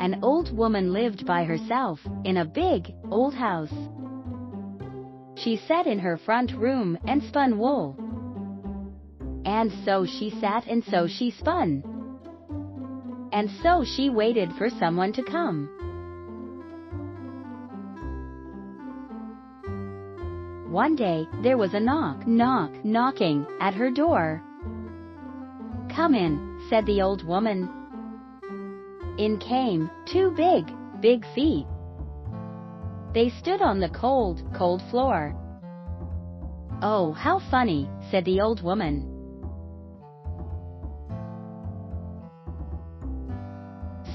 An old woman lived by herself, in a big, old house. She sat in her front room and spun wool. And so she sat and so she spun. And so she waited for someone to come. One day, there was a knocking at her door. "Come in," said the old woman. In came two big feet. They stood on the cold floor. "Oh, how funny," said the old woman.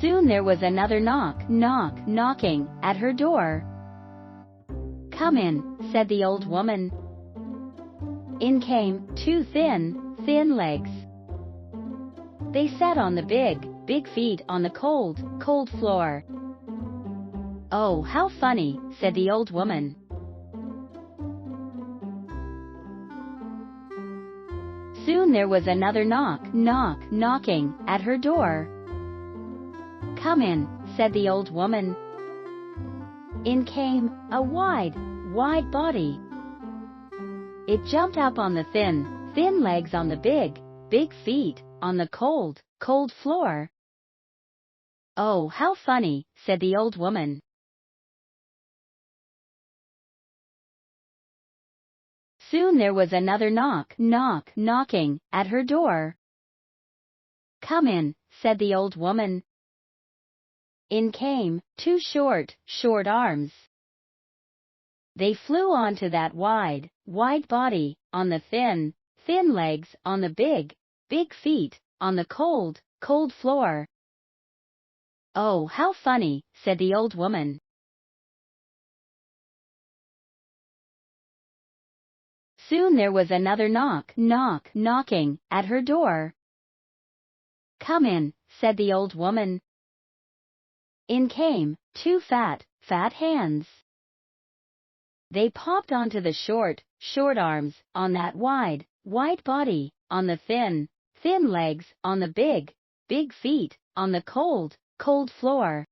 Soon there was another knocking at her door. "Come in," said the old woman. In came two thin legs. They sat on the big feet on the cold floor. "Oh, how funny," said the old woman. Soon there was another knocking at her door. "Come in," said the old woman. In came a wide body. It jumped up on the thin legs on the big feet on the cold floor. "Oh, how funny," said the old woman. Soon there was another knocking at her door. "Come in," said the old woman. In came two short arms. They flew onto that wide body, on the thin legs on the big feet, on the cold floor. "Oh, how funny," said the old woman. Soon there was another knocking at her door. "Come in," said the old woman. In came two fat hands. They popped onto the short arms, on that wide body, on the thin legs, on the big feet, on the cold floor.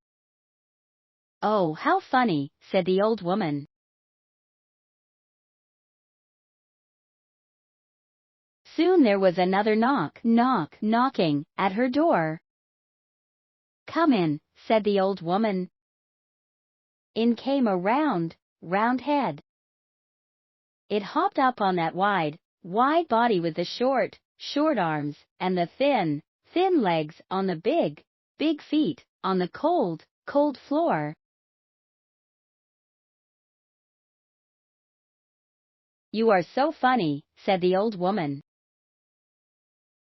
"Oh, how funny," said the old woman. Soon there was another knocking at her door. "Come in," said the old woman. In came a round head. It hopped up on that wide body with the short arms, and the thin legs on the big feet, on the cold floor. "You are so funny," said the old woman.